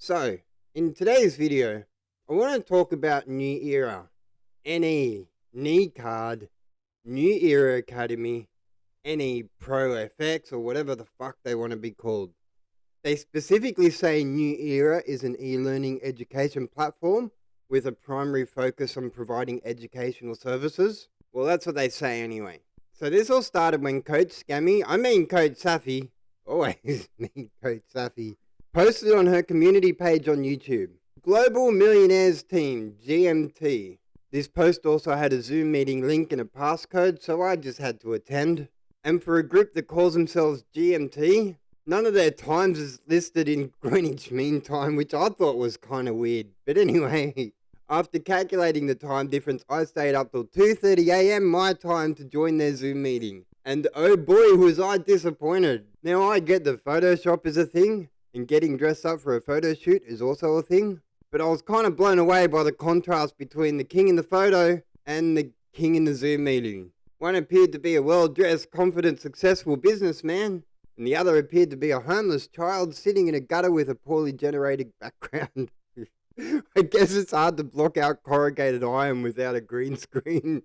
So, in today's video, I want to talk about New Era, NE, knee card, New Era Academy, NE Pro FX, or whatever the fuck they want to be called. They specifically say New Era is an e-learning education platform with a primary focus on providing educational services. Well, that's what they say anyway. So this all started when Coach Safi, always mean Coach Safi, posted on her community page on YouTube. Global Millionaires Team, GMT. This post also had a Zoom meeting link and a passcode, so I just had to attend. And for a group that calls themselves GMT, none of their times is listed in Greenwich Mean Time, which I thought was kind of weird. But anyway, after calculating the time difference, I stayed up till 2:30 a.m. my time to join their Zoom meeting. And oh boy, was I disappointed. Now I get that Photoshop is a thing, and getting dressed up for a photo shoot is also a thing. But I was kind of blown away by the contrast between the king in the photo and the king in the Zoom meeting. One appeared to be a well-dressed, confident, successful businessman, and the other appeared to be a homeless child sitting in a gutter with a poorly generated background. I guess it's hard to block out corrugated iron without a green screen.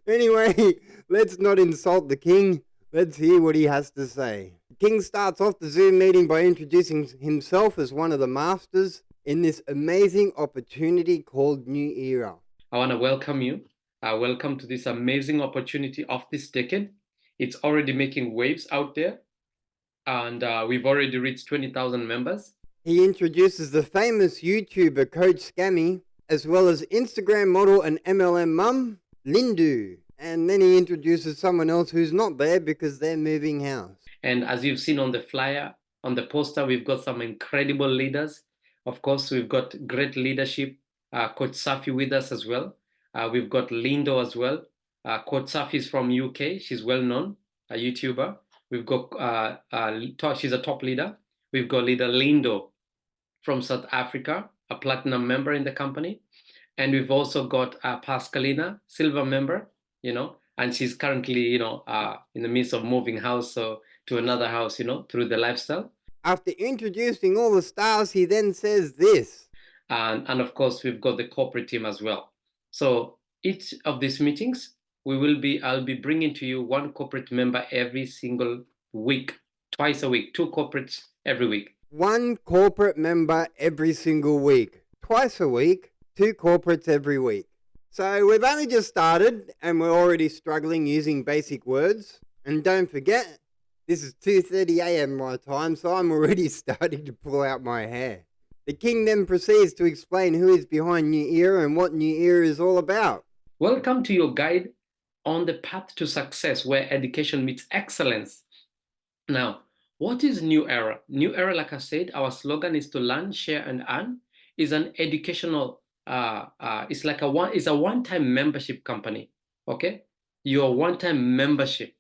Anyway, let's not insult the king. Let's hear what he has to say. The king starts off the Zoom meeting by introducing himself as one of the masters in this amazing opportunity called New Era. I want to welcome you. Welcome to this amazing opportunity of this decade. It's already making waves out there, and we've already reached 20,000 members. He introduces the famous YouTuber Coach Scammy, as well as Instagram model and MLM mum, Lindu. And then he introduces someone else who's not there because they're moving house. And as you've seen on the flyer, on the poster, we've got some incredible leaders. Of course, we've got great leadership. Coach Safi with us as well. We've got Lindo as well. Coach Safi is from UK. She's well known, a YouTuber. We've got, she's a top leader. We've got leader Lindo from South Africa, a platinum member in the company. And we've also got Pascalina, silver member, and she's currently, in the midst of moving house to another house, through the lifestyle. After introducing all the stars, he then says this. And of course, we've got the corporate team as well. So each of these meetings, I'll be bringing to you one corporate member every single week, twice a week, 2 corporates every week. One corporate member every single week, twice a week, 2 corporates every week. So we've only just started and we're already struggling using basic words. And don't forget, this is 2:30 a.m. my time, so I'm already starting to pull out my hair. The king then proceeds to explain who is behind New Era and what New Era is all about. Welcome to your guide on the path to success where education meets excellence. Now, what is New Era? New Era, like I said, our slogan is to learn, share, and earn. Is an educational, it's a one-time membership company, okay? Your one-time membership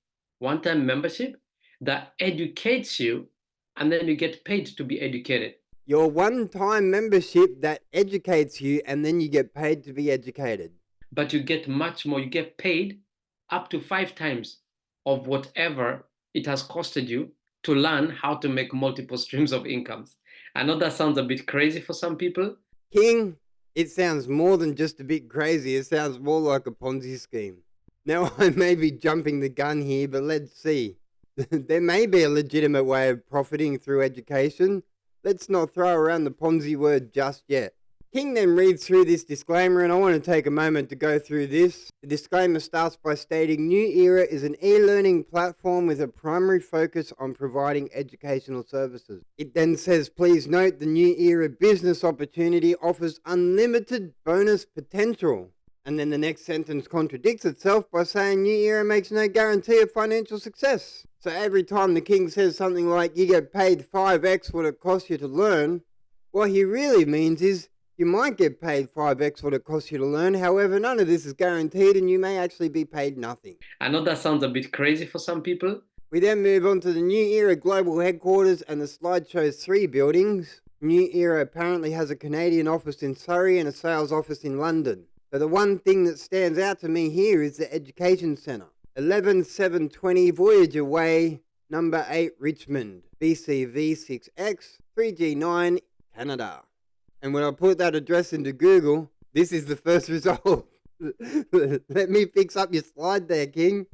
that educates you, and then you get paid to be educated. Your one-time membership that educates you, and then you get paid to be educated. But you get much more. You get paid up to 5 times of whatever it has costed you to learn how to make multiple streams of incomes. I know that sounds a bit crazy for some people. King, it sounds more than just a bit crazy. It sounds more like a Ponzi scheme. Now, I may be jumping the gun here, but let's see. There may be a legitimate way of profiting through education. Let's not throw around the Ponzi word just yet. King then reads through this disclaimer, and I want to take a moment to go through this. The disclaimer starts by stating New Era is an e-learning platform with a primary focus on providing educational services. It then says, please note the New Era business opportunity offers unlimited bonus potential. And then the next sentence contradicts itself by saying New Era makes no guarantee of financial success. So every time the king says something like you get paid 5x what it costs you to learn, what he really means is you might get paid 5x what it costs you to learn. However, none of this is guaranteed and you may actually be paid nothing. I know that sounds a bit crazy for some people. We then move on to the New Era global headquarters, and the slide shows 3 buildings. New Era apparently has a Canadian office in Surrey and a sales office in London. So the one thing that stands out to me here is the education centre. 11720 Voyager Way, number 8 Richmond, BCV 6X, 3G9 Canada. And when I put that address into Google, this is the first result. Let me fix up your slide there, King.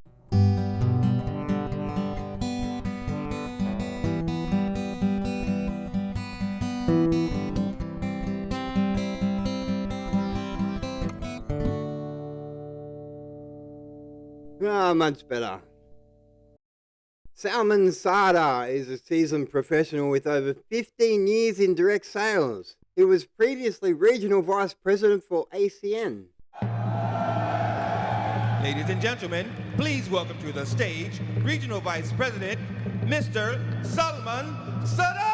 Much better. Salman Sada is a seasoned professional with over 15 years in direct sales. He was previously Regional Vice President for ACN. Ladies and gentlemen, please welcome to the stage Regional Vice President, Mr. Salman Sada!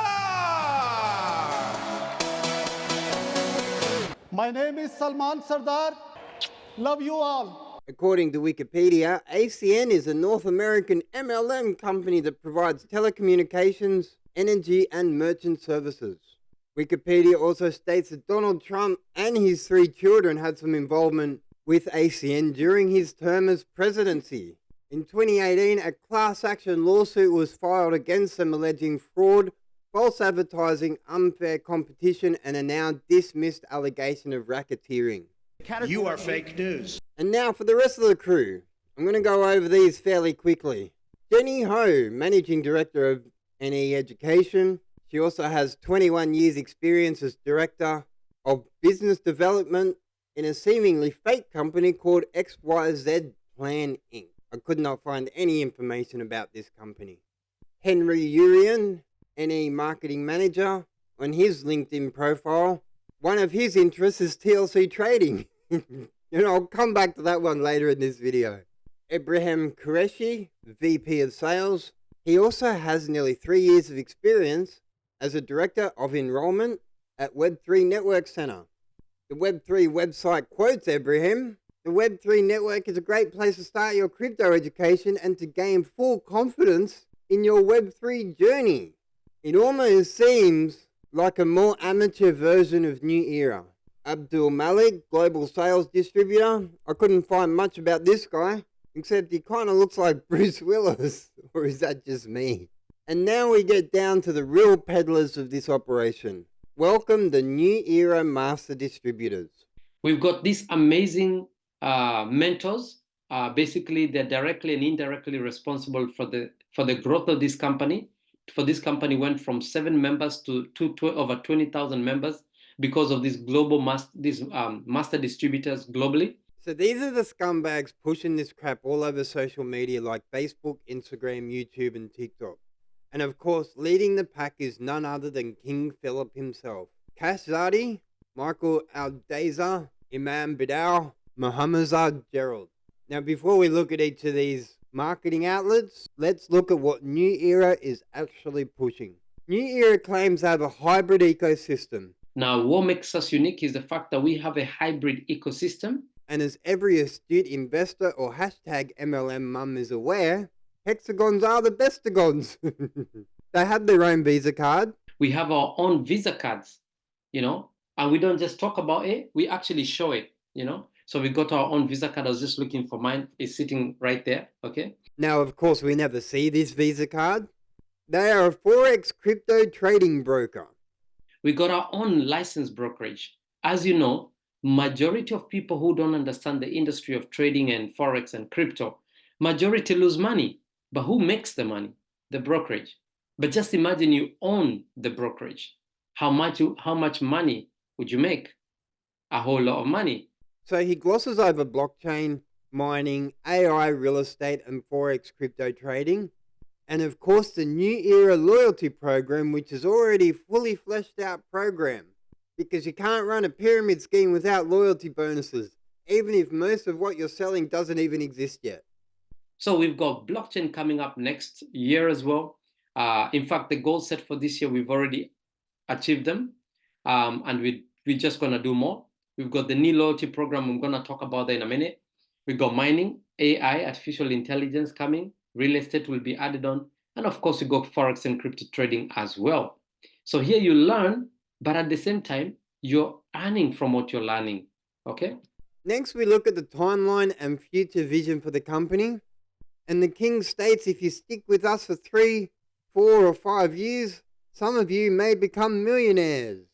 My name is Salman Sardar. Love you all. According to Wikipedia, ACN is a North American MLM company that provides telecommunications, energy, and merchant services. Wikipedia also states that Donald Trump and his 3 children had some involvement with ACN during his term as presidency. In 2018, a class action lawsuit was filed against them alleging fraud, false advertising, unfair competition, and a now dismissed allegation of racketeering. You are fake news. And now for the rest of the crew. I'm going to go over these fairly quickly. Jenny Ho, Managing Director of NE Education. She also has 21 years experience as Director of Business Development in a seemingly fake company called XYZ Plan Inc. I could not find any information about this company. Henry Urian, NE Marketing Manager. On his LinkedIn profile, one of his interests is TLC trading. I'll come back to that one later in this video. Ibrahim Qureshi, VP of Sales. He also has nearly 3 years of experience as a Director of Enrollment at Web3 Network Center. The Web3 website quotes Ibrahim, "The Web3 network is a great place to start your crypto education and to gain full confidence in your Web3 journey." It almost seems like a more amateur version of New Era. Abdul Malik, Global Sales Distributor. I couldn't find much about this guy, except he kind of looks like Bruce Willis. Or is that just me? And now we get down to the real peddlers of this operation. Welcome the New Era Master Distributors. We've got these amazing mentors. Basically, they're directly and indirectly responsible for the growth of this company. For this company went from 7 members to over 20,000 members because of these global master distributors globally. So these are the scumbags pushing this crap all over social media like Facebook, Instagram, YouTube, and TikTok. And of course, leading the pack is none other than King Philip himself. Kash Zadi, Michael Aldeza, Imam Bidal, Mohammad Gerald. Now, before we look at each of these marketing outlets, let's look at what New Era is actually pushing. New Era claims to have a hybrid ecosystem. Now, what makes us unique is the fact that we have a hybrid ecosystem. And as every astute investor or hashtag MLM mum is aware, hexagons are the bestagons. They have their own Visa card. We have our own Visa cards, and we don't just talk about it, we actually show it, So we got our own Visa card. I was just looking for mine. It's sitting right there, okay? Now, of course, we never see this Visa card. They are a Forex crypto trading broker. We got our own licensed brokerage. As you know, majority of people who don't understand the industry of trading and Forex and crypto, majority lose money. But who makes the money? The brokerage. But just imagine you own the brokerage. How much money would you make? A whole lot of money. So he glosses over blockchain, mining, AI, real estate, and Forex crypto trading. And of course, the New Era loyalty program, which is already a fully fleshed out program. Because you can't run a pyramid scheme without loyalty bonuses, even if most of what you're selling doesn't even exist yet. So we've got blockchain coming up next year as well. In fact, the goals set for this year, we've already achieved them. And we're just going to do more. We've got the new loyalty program. I'm going to talk about that in a minute. We've got mining, AI, artificial intelligence coming. Real estate will be added on. And of course, we got Forex and crypto trading as well. So here you learn, but at the same time, you're earning from what you're learning, okay? Next, we look at the timeline and future vision for the company. And the King states if you stick with us for 3, 4, or 5 years, some of you may become millionaires.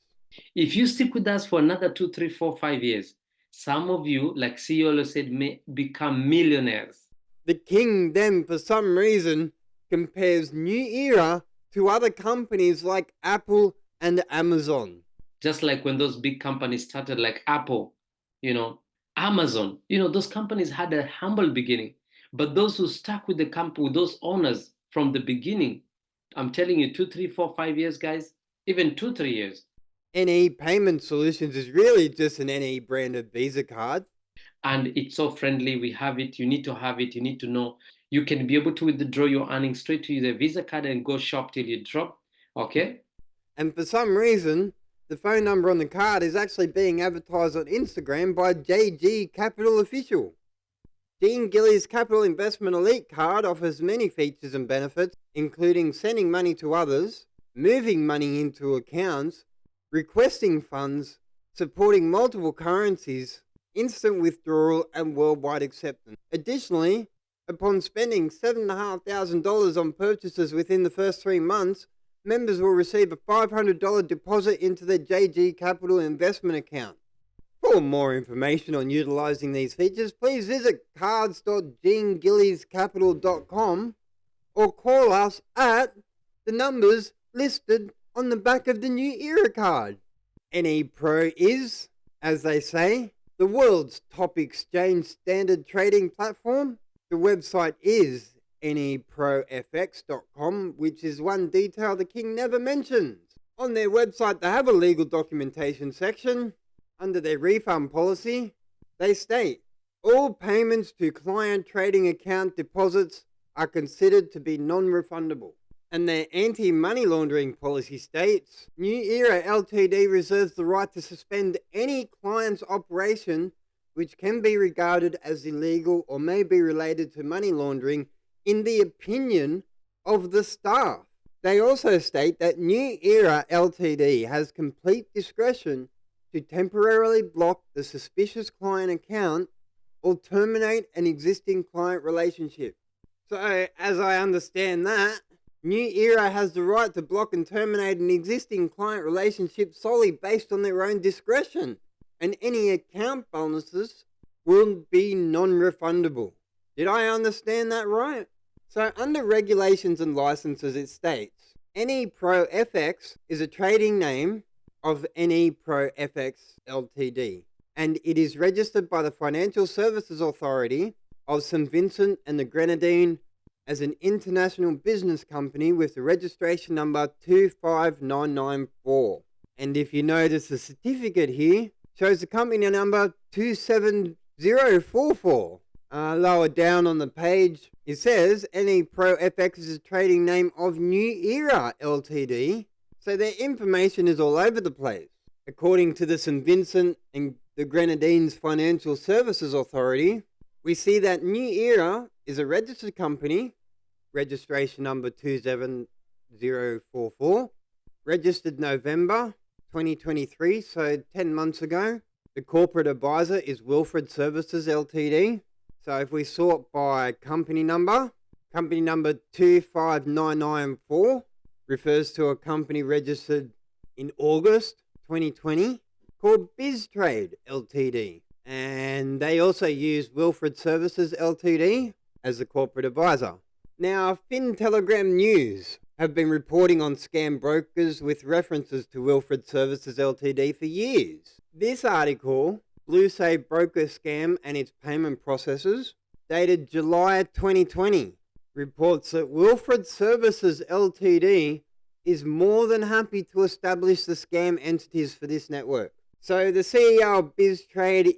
If you stick with us for another 2, 3, 4, 5 years, some of you, like CEO said, may become millionaires. The king then, for some reason, compares New Era to other companies like Apple and Amazon. Just like when those big companies started, like Apple, Amazon, those companies had a humble beginning. But those who stuck with the company, with those owners from the beginning, I'm telling you, 2, 3, 4, 5 years, guys, even 2, 3 years. NE Payment Solutions is really just an NE branded Visa card. And it's so friendly. We have it. You need to have it. You need to know. You can be able to withdraw your earnings straight to the Visa card and go shop till you drop. Okay? And for some reason, the phone number on the card is actually being advertised on Instagram by JG Capital Official. Gene Gillies Capital Investment Elite card offers many features and benefits, including sending money to others, moving money into accounts, requesting funds, supporting multiple currencies, instant withdrawal, and worldwide acceptance. Additionally, upon spending $7,500 on purchases within the first 3 months, members will receive a $500 deposit into their JG Capital investment account. For more information on utilizing these features, please visit cards.genegilliescapital.com or call us at the numbers listed on the back of the New Era card. NE Pro is, as they say, the world's top exchange standard trading platform. The website is neprofx.com, which is one detail the king never mentions. On their website, they have a legal documentation section. Under their refund policy, they state, all payments to client trading account deposits are considered to be non-refundable. And their anti-money laundering policy states, New Era Ltd reserves the right to suspend any client's operation which can be regarded as illegal or may be related to money laundering in the opinion of the staff. They also state that New Era Ltd has complete discretion to temporarily block the suspicious client account or terminate an existing client relationship. So, as I understand that, New Era has the right to block and terminate an existing client relationship solely based on their own discretion, and any account bonuses will be non-refundable. Did I understand that right? So, under regulations and licenses, it states, NE Pro FX is a trading name of NE Pro FX Ltd, and it is registered by the Financial Services Authority of St. Vincent and the Grenadines as an international business company with the registration number 25994. And if you notice, the certificate here shows the company number 27044. Lower down on the page, it says NE Pro FX is a trading name of New Era Ltd, so their information is all over the place. According to the St. Vincent and the Grenadines Financial Services Authority, we see that New Era is a registered company, registration number 27044, registered November 2023, so 10 months ago. The corporate advisor is Wilfred Services Ltd. So if we sort by company number 25994 refers to a company registered in August 2020 called BizTrade Ltd. And they also use Wilfred Services Ltd as the corporate advisor. Now, FinTelegram News have been reporting on scam brokers with references to Wilfred Services Ltd for years. This article, Blue Save Broker Scam and its Payment Processes, dated July 2020, reports that Wilfred Services Ltd is more than happy to establish the scam entities for this network. So the CEO of BizTrade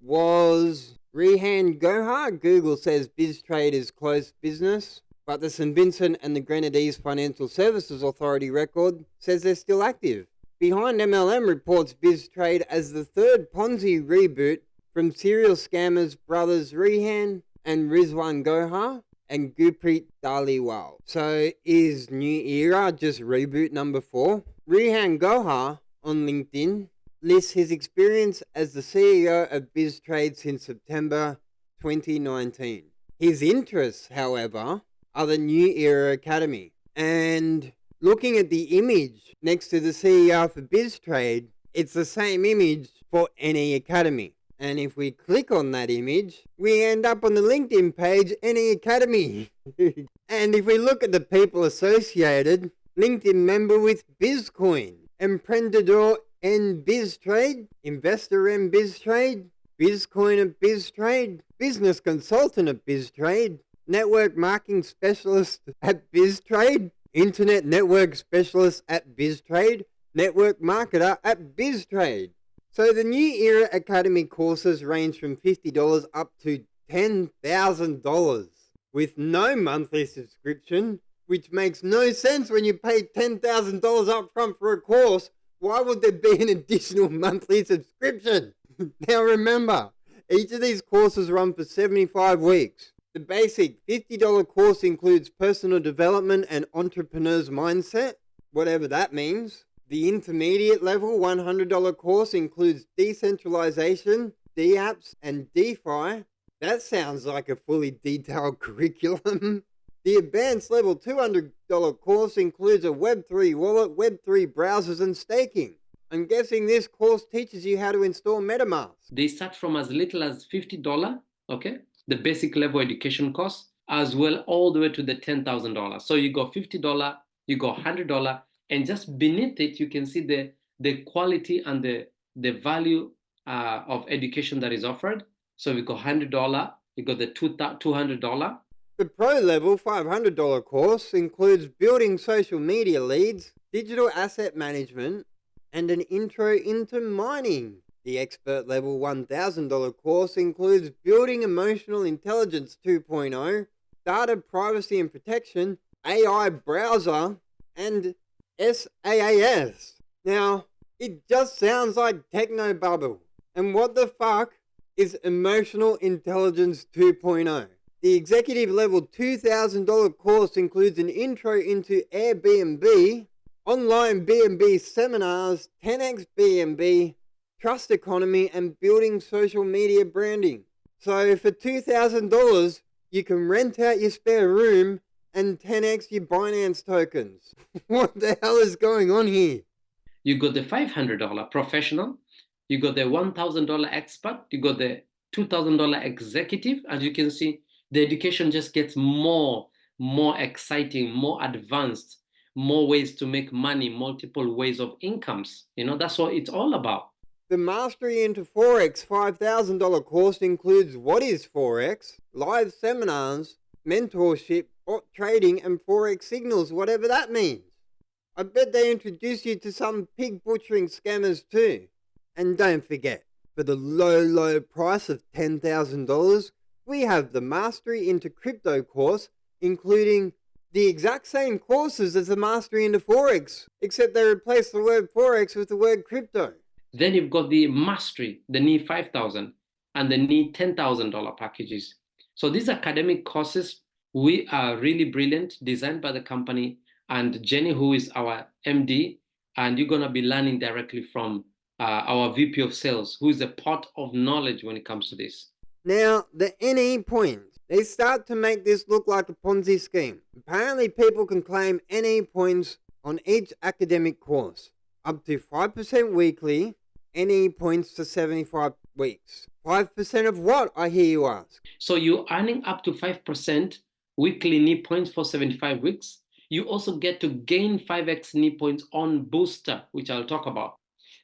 was Rehan Gohar. Google says BizTrade is closed business, but the St. Vincent and the Grenadines Financial Services Authority record says they're still active. Behind MLM reports BizTrade as the third Ponzi reboot from serial scammers brothers Rehan and Rizwan Gohar and Gurpreet Dhaliwal. So is New Era just reboot number 4? Rehan Gohar on LinkedIn lists his experience as the CEO of BizTrade since September 2019. His interests, however, are the New Era Academy and looking at the image next to the CER for BizTrade, it's the same image for NE Academy. And if we click on that image, we end up on the LinkedIn page, NE Academy. And if we look at the people associated, LinkedIn member with Bizcoin, Emprendedor and BizTrade, Investor and BizTrade, Bizcoin at BizTrade, Business Consultant at BizTrade, Network Marketing Specialist at BizTrade, Internet Network Specialist at BizTrade, Network Marketer at BizTrade. So the New Era Academy courses range from $50 up to $10,000 with no monthly subscription, which makes no sense when you pay $10,000 up front for a course. Why would there be an additional monthly subscription? Now remember, each of these courses run for 75 weeks. The basic $50 course includes personal development and entrepreneur's mindset, whatever that means. The intermediate level $100 course includes decentralization, DApps, and DeFi. That sounds like a fully detailed curriculum. The advanced level $200 course includes a Web3 wallet, Web3 browsers, and staking. I'm guessing this course teaches you how to install MetaMask. They start from as little as $50, okay? The basic level education cost, as well all the way to the $10,000. So you got $50, you got $100, and just beneath it, you can see the quality and the value of education that is offered. So we got $100, you got the $200. The pro level $500 course includes building social media leads, digital asset management, and an intro into mining. The expert level $1,000 course includes building emotional intelligence 2.0, data privacy and protection, AI browser, and SaaS. Now, it just sounds like techno bubble. And what the fuck is emotional intelligence 2.0? The executive level $2,000 course includes an intro into Airbnb, online B&B seminars, 10x B&B, trust economy, and building social media branding. So for $2,000, you can rent out your spare room and 10x your Binance tokens. What the hell is going on here? You got the $500 professional, you got the $1,000 expert, you got the $2,000 executive. As you can see, the education just gets more exciting, more advanced, more ways to make money, multiple ways of incomes. That's what it's all about. The Mastery into Forex $5,000 course includes what is Forex, live seminars, mentorship, bot trading, and Forex signals, whatever that means. I bet they introduce you to some pig butchering scammers too. And don't forget, for the low price of $10,000, we have the Mastery into Crypto course, including the exact same courses as the Mastery into Forex, except they replace the word Forex with the word crypto. Then you've got the Mastery, the NE 5,000, and the NE $10,000 packages. So these academic courses, we are really brilliant, designed by the company, and Jenny, who is our MD, and you're going to be learning directly from our VP of Sales, who is a pot of knowledge when it comes to this. Now, the NE points, they start to make this look like a Ponzi scheme. Apparently, people can claim NE points on each academic course, up to 5% weekly, NE points for 75 weeks. 5% of what, I hear you ask? So you're earning up to 5% weekly NE points for 75 weeks. You also get to gain 5x NE points on Booster, which I'll talk about.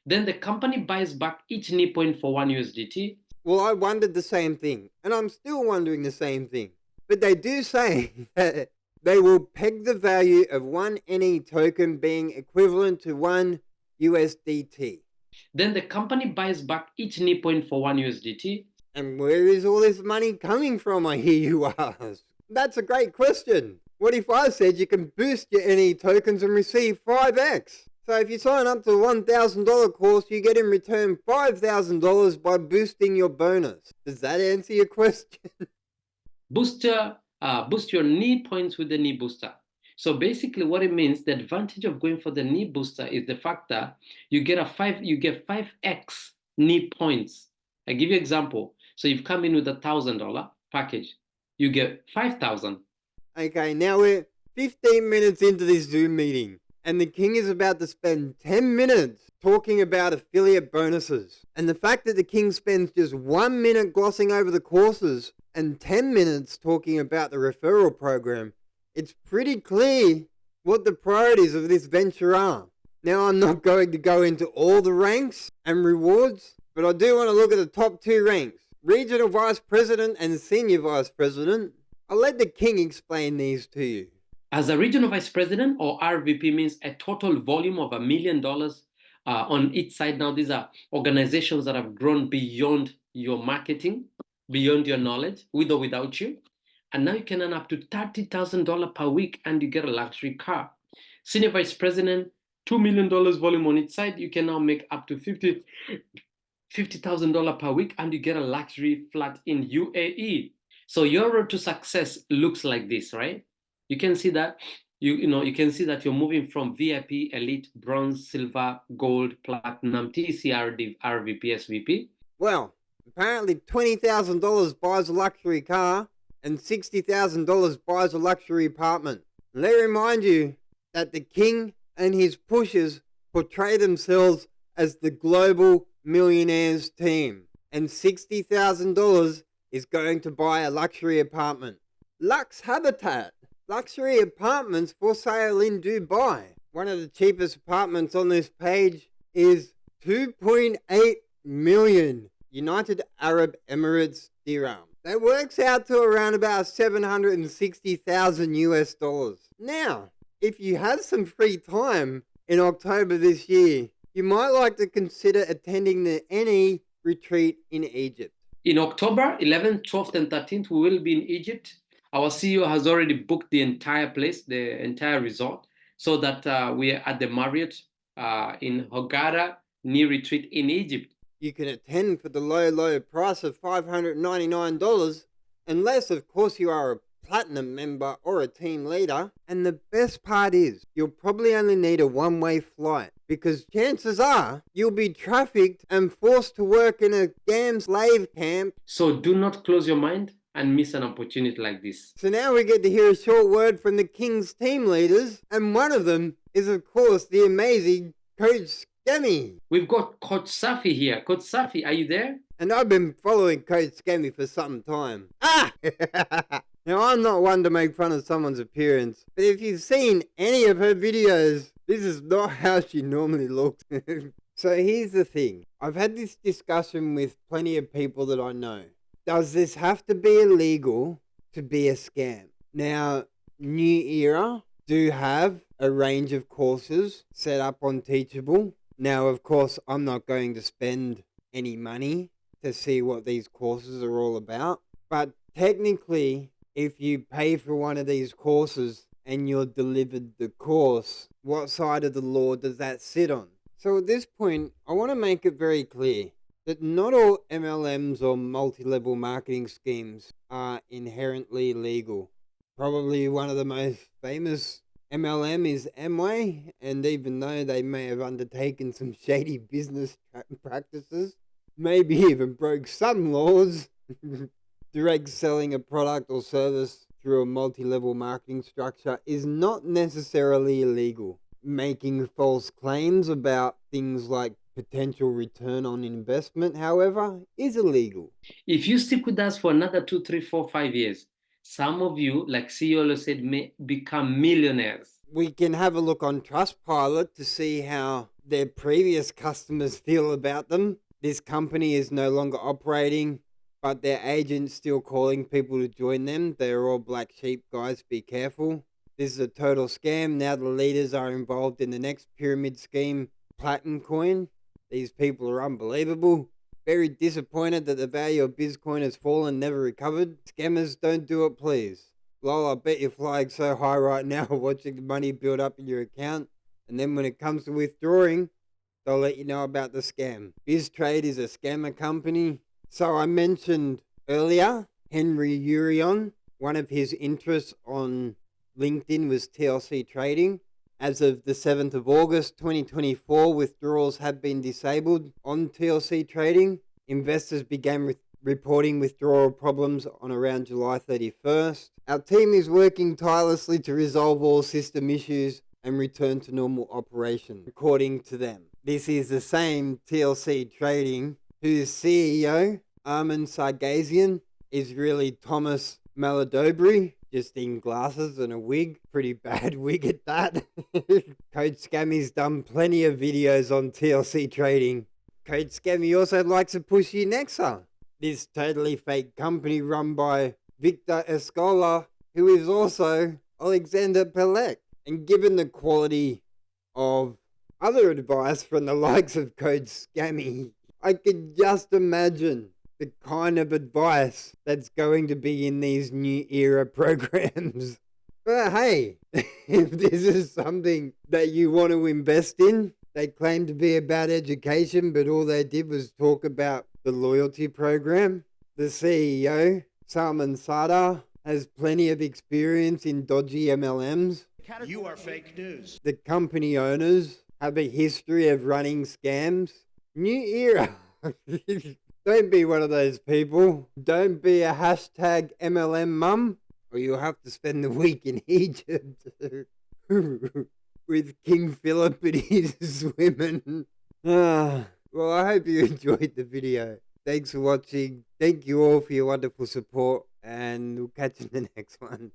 Then the company buys back each NE point for $1 USDT. Well, I wondered the same thing, and I'm still wondering the same thing. But they do say that they will peg the value of one NE token being equivalent to 1 USDT. Then the company buys back each NE point for $1 USDT. And where is all this money coming from, I hear you ask? That's a great question. What if I said you can boost your NE tokens and receive 5x? So if you sign up to a $1,000 course, you get in return $5,000 by boosting your bonus. Does that answer your question? Boost your NE points with the NE booster. So basically what it means, the advantage of going for the NE booster is the fact that you get 5x NE points. I give you an example. So you've come in with $1,000 package, you get 5,000. Okay, now we're 15 minutes into this Zoom meeting. And the king is about to spend 10 minutes talking about affiliate bonuses. And the fact that the king spends just 1 minute glossing over the courses and 10 minutes talking about the referral program, it's pretty clear what the priorities of this venture are. Now, I'm not going to go into all the ranks and rewards, but I do want to look at the top 2 ranks, Regional Vice President and Senior Vice President. I'll let the king explain these to you. As a regional vice president, or RVP, means a total volume of $1 million on each side. Now, these are organizations that have grown beyond your marketing, beyond your knowledge, with or without you. And now you can earn up to $30,000 per week and you get a luxury car. Senior vice president, $2 million volume on each side. You can now make up to $50,000 per week and you get a luxury flat in UAE. So your road to success looks like this, right? You can see that you can see that you're moving from VIP, elite, bronze, silver, gold, platinum, TCRD, RVP, SVP. Well, apparently $20,000 buys a luxury car and $60,000 buys a luxury apartment. Let me remind you that the king and his pushers portray themselves as the global millionaires team, and $60,000 is going to buy a luxury apartment. Lux Habitat. Luxury apartments for sale in Dubai. One of the cheapest apartments on this page is 2.8 million United Arab Emirates dirham. That works out to around about 760,000 US dollars. Now, if you have some free time in October this year, you might like to consider attending the NE retreat in Egypt. In October 11th, 12th, and 13th, we will be in Egypt. Our CEO has already booked the entire place, the entire resort, so that we are at the Marriott in Hogara, NE retreat in Egypt. You can attend for the low price of $599, unless, of course, you are a platinum member or a team leader. And the best part is, you'll probably only need a one-way flight, because chances are you'll be trafficked and forced to work in a damn slave camp. So do not close your mind and miss an opportunity like this. So now we get to hear a short word from the King's team leaders, and one of them is, of course, the amazing Coach Scammy. We've got Coach Safi here. Coach Safi, are you there? And I've been following Coach Scammy for some time. Now, I'm not one to make fun of someone's appearance, but if you've seen any of her videos, this is not how she normally looks. So here's the thing. I've had this discussion with plenty of people that I know. Does this have to be illegal to be a scam? Now, New Era do have a range of courses set up on Teachable. Now, of course, I'm not going to spend any money to see what these courses are all about. But technically, if you pay for one of these courses and you're delivered the course, what side of the law does that sit on? So at this point, I want to make it very clear that not all MLMs or multi-level marketing schemes are inherently legal. Probably one of the most famous MLM is Amway, and even though they may have undertaken some shady business practices, maybe even broke some laws, direct selling a product or service through a multi-level marketing structure is not necessarily illegal. Making false claims about things like potential return on investment, however, is illegal. If you stick with us for another 2, 3, 4, 5 years, some of you, like CEO said, may become millionaires. We can have a look on Trustpilot to see how their previous customers feel about them. This company is no longer operating, but their agent's still calling people to join them. They're all black sheep, guys, be careful. This is a total scam. Now the leaders are involved in the next pyramid scheme, Platinum Coin. These people are unbelievable. Very disappointed that the value of Bizcoin has fallen, never recovered. Scammers, don't do it, please. Lol, I bet you're flying so high right now watching the money build up in your account. And then when it comes to withdrawing, they'll let you know about the scam. BizTrade is a scammer company. So I mentioned earlier, Henry Urion, one of his interests on LinkedIn was TLC trading. As of the 7th of August 2024, withdrawals have been disabled on TLC trading. Investors began reporting withdrawal problems on around July 31st. Our team is working tirelessly to resolve all system issues and return to normal operation, according to them. This is the same TLC Trading whose CEO, Armin Sargassian, is really Thomas Maladobri, just in glasses and a wig. Pretty bad wig at that. Code Scammy's done plenty of videos on TLC Trading. Code Scammy also likes to push Nexa, this totally fake company run by Victor Escola, who is also Alexander Pelec. And given the quality of other advice from the likes of Code Scammy, I could just imagine the kind of advice that's going to be in these new era programs. But hey, if this is something that you want to invest in, they claim to be about education, but all they did was talk about the loyalty program. The CEO, Salman Sadar, has plenty of experience in dodgy MLMs. You are fake news. The company owners have a history of running scams. New era. Don't be one of those people. Don't be a hashtag MLM mum, or you'll have to spend the week in Egypt with King Philip and his women. Well, I hope you enjoyed the video. Thanks for watching. Thank you all for your wonderful support, and we'll catch you in the next one.